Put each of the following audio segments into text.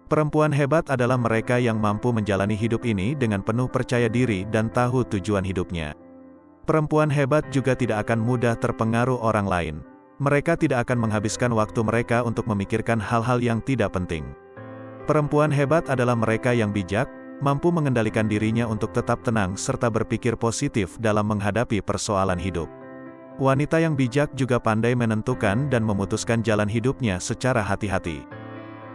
Perempuan hebat adalah mereka yang mampu menjalani hidup ini dengan penuh percaya diri dan tahu tujuan hidupnya. Perempuan hebat juga tidak akan mudah terpengaruh orang lain. Mereka tidak akan menghabiskan waktu mereka untuk memikirkan hal-hal yang tidak penting. Perempuan hebat adalah mereka yang bijak, mampu mengendalikan dirinya untuk tetap tenang serta berpikir positif dalam menghadapi persoalan hidup. Wanita yang bijak juga pandai menentukan dan memutuskan jalan hidupnya secara hati-hati.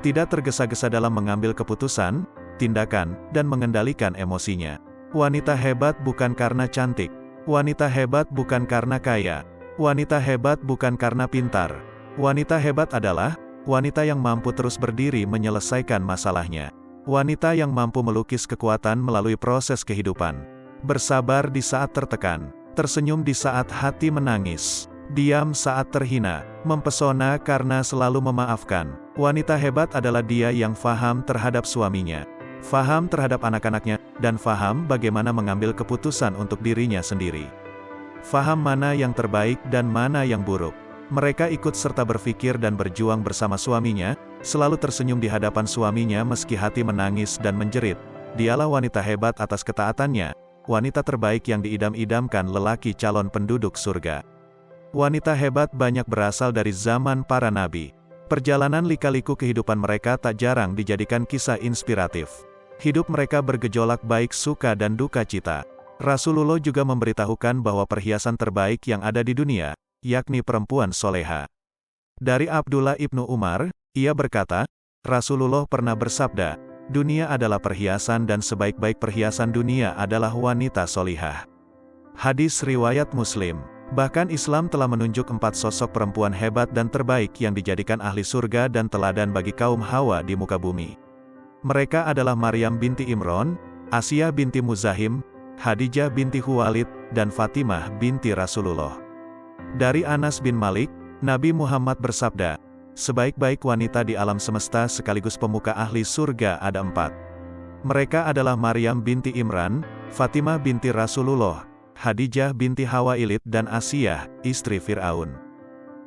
Tidak tergesa-gesa dalam mengambil keputusan, tindakan, dan mengendalikan emosinya. Wanita hebat bukan karena cantik. Wanita hebat bukan karena kaya. Wanita hebat bukan karena pintar. Wanita hebat adalah wanita yang mampu terus berdiri menyelesaikan masalahnya. Wanita yang mampu melukis kekuatan melalui proses kehidupan. Bersabar di saat tertekan. Tersenyum di saat hati menangis. Diam saat terhina. Mempesona karena selalu memaafkan. Wanita hebat adalah dia yang faham terhadap suaminya, faham terhadap anak-anaknya, dan faham bagaimana mengambil keputusan untuk dirinya sendiri. Faham mana yang terbaik dan mana yang buruk. Mereka ikut serta berpikir dan berjuang bersama suaminya, selalu tersenyum di hadapan suaminya meski hati menangis dan menjerit. Dialah wanita hebat atas ketaatannya, wanita terbaik yang diidam-idamkan lelaki calon penduduk surga. Wanita hebat banyak berasal dari zaman para nabi. Perjalanan lika-liku kehidupan mereka tak jarang dijadikan kisah inspiratif. Hidup mereka bergejolak baik suka dan duka cita. Rasulullah juga memberitahukan bahwa perhiasan terbaik yang ada di dunia, yakni perempuan soleha. Dari Abdullah ibnu Umar, ia berkata, Rasulullah pernah bersabda, dunia adalah perhiasan dan sebaik-baik perhiasan dunia adalah wanita solihah. Hadis riwayat Muslim. Bahkan Islam telah menunjuk 4 sosok perempuan hebat dan terbaik yang dijadikan ahli surga dan teladan bagi kaum Hawa di muka bumi. Mereka adalah Maryam binti Imran, Asiyah binti Muzahim, Khadijah binti Khuwailid, dan Fatimah binti Rasulullah. Dari Anas bin Malik, Nabi Muhammad bersabda, sebaik-baik wanita di alam semesta sekaligus pemuka ahli surga ada 4. Mereka adalah Maryam binti Imran, Fatimah binti Rasulullah, Khadijah binti Khuwailid dan Asiyah, istri Fir'aun.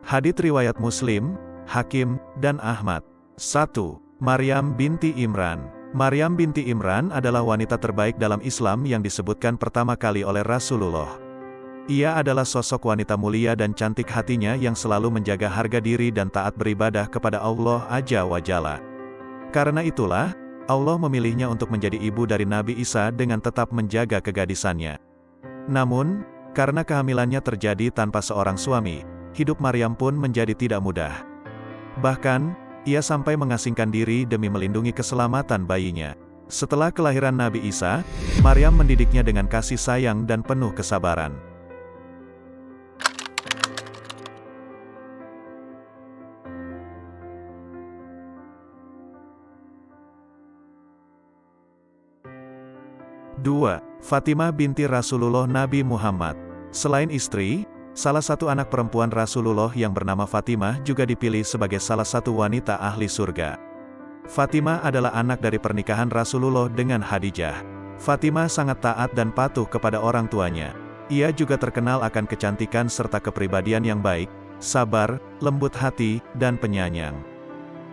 Hadits riwayat Muslim, Hakim, dan Ahmad. 1. Maryam binti Imran. Maryam binti Imran adalah wanita terbaik dalam Islam yang disebutkan pertama kali oleh Rasulullah. Ia adalah sosok wanita mulia dan cantik hatinya yang selalu menjaga harga diri dan taat beribadah kepada Allah Azza wa Jalla. Karena itulah, Allah memilihnya untuk menjadi ibu dari Nabi Isa dengan tetap menjaga kegadisannya. Namun, karena kehamilannya terjadi tanpa seorang suami, hidup Maryam pun menjadi tidak mudah. Bahkan, ia sampai mengasingkan diri demi melindungi keselamatan bayinya. Setelah kelahiran Nabi Isa, Maryam mendidiknya dengan kasih sayang dan penuh kesabaran. Dua. Fatimah binti Rasulullah Nabi Muhammad. Selain istri, salah satu anak perempuan Rasulullah yang bernama Fatimah juga dipilih sebagai salah satu wanita ahli surga. Fatimah adalah anak dari pernikahan Rasulullah dengan Khadijah. Fatimah sangat taat dan patuh kepada orang tuanya. Ia juga terkenal akan kecantikan serta kepribadian yang baik, sabar, lembut hati, dan penyayang.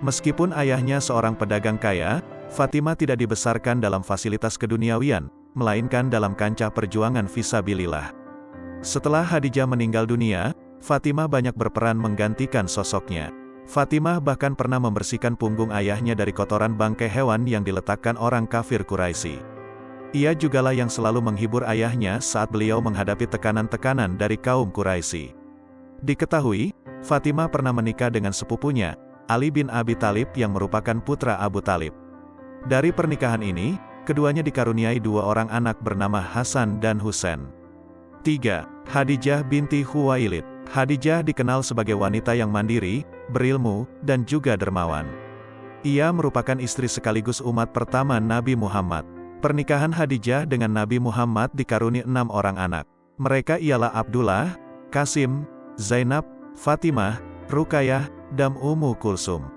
Meskipun ayahnya seorang pedagang kaya, Fatimah tidak dibesarkan dalam fasilitas keduniawian, melainkan dalam kancah perjuangan fisabilillah. Setelah Khadijah meninggal dunia, Fatimah banyak berperan menggantikan sosoknya. Fatimah bahkan pernah membersihkan punggung ayahnya dari kotoran bangkai hewan yang diletakkan orang kafir Quraisy. Ia jugalah yang selalu menghibur ayahnya saat beliau menghadapi tekanan-tekanan dari kaum Quraisy. Diketahui, Fatimah pernah menikah dengan sepupunya, Ali bin Abi Thalib yang merupakan putra Abu Thalib. Dari pernikahan ini, keduanya dikaruniai 2 orang anak bernama Hasan dan Husain. 3. Khadijah binti Khuwailid. Khadijah dikenal sebagai wanita yang mandiri, berilmu, dan juga dermawan. Ia merupakan istri sekaligus umat pertama Nabi Muhammad. Pernikahan Khadijah dengan Nabi Muhammad dikaruniai 6 orang anak. Mereka ialah Abdullah, Qasim, Zainab, Fatimah, Ruqayyah, dan Ummu Kulsum.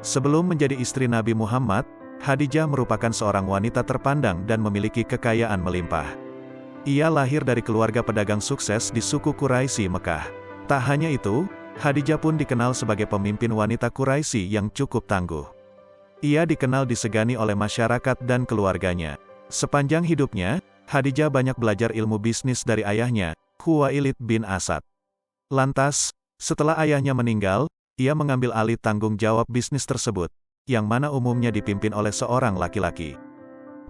Sebelum menjadi istri Nabi Muhammad, Khadijah merupakan seorang wanita terpandang dan memiliki kekayaan melimpah. Ia lahir dari keluarga pedagang sukses di suku Quraisy Mekah. Tak hanya itu, Khadijah pun dikenal sebagai pemimpin wanita Quraisy yang cukup tangguh. Ia dikenal disegani oleh masyarakat dan keluarganya. Sepanjang hidupnya, Khadijah banyak belajar ilmu bisnis dari ayahnya, Khuwailid bin Asad. Lantas, setelah ayahnya meninggal, ia mengambil alih tanggung jawab bisnis tersebut, yang mana umumnya dipimpin oleh seorang laki-laki.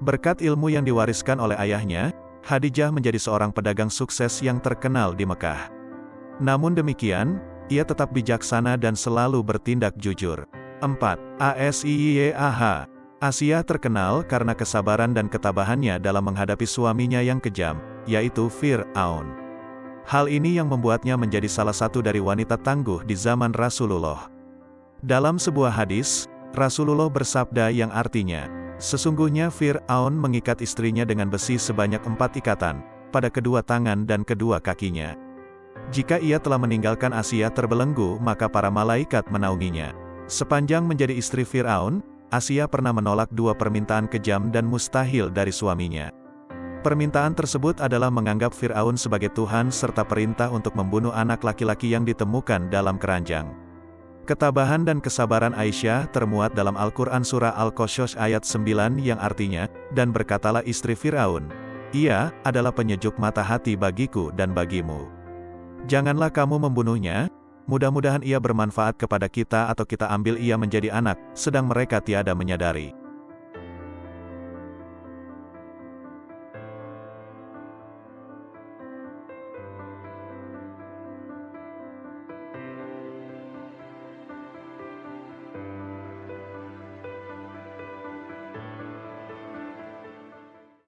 Berkat ilmu yang diwariskan oleh ayahnya, Khadijah menjadi seorang pedagang sukses yang terkenal di Mekah. Namun demikian, ia tetap bijaksana dan selalu bertindak jujur. 4. Asyiyah. Asyiyah terkenal karena kesabaran dan ketabahannya dalam menghadapi suaminya yang kejam, yaitu Fir'aun. Hal ini yang membuatnya menjadi salah satu dari wanita tangguh di zaman Rasulullah. Dalam sebuah hadis, Rasulullah bersabda yang artinya, sesungguhnya Fir'aun mengikat istrinya dengan besi sebanyak 4 ikatan, pada kedua tangan dan kedua kakinya. Jika ia telah meninggalkan Asyiyah terbelenggu, maka para malaikat menaunginya. Sepanjang menjadi istri Fir'aun, Asyiyah pernah menolak 2 permintaan kejam dan mustahil dari suaminya. Permintaan tersebut adalah menganggap Fir'aun sebagai Tuhan serta perintah untuk membunuh anak laki-laki yang ditemukan dalam keranjang. Ketabahan dan kesabaran Aisyah termuat dalam Al-Quran Surah Al-Qasas ayat 9 yang artinya, dan berkatalah istri Fir'aun, ia adalah penyejuk mata hati bagiku dan bagimu. Janganlah kamu membunuhnya, mudah-mudahan ia bermanfaat kepada kita atau kita ambil ia menjadi anak, sedang mereka tiada menyadari.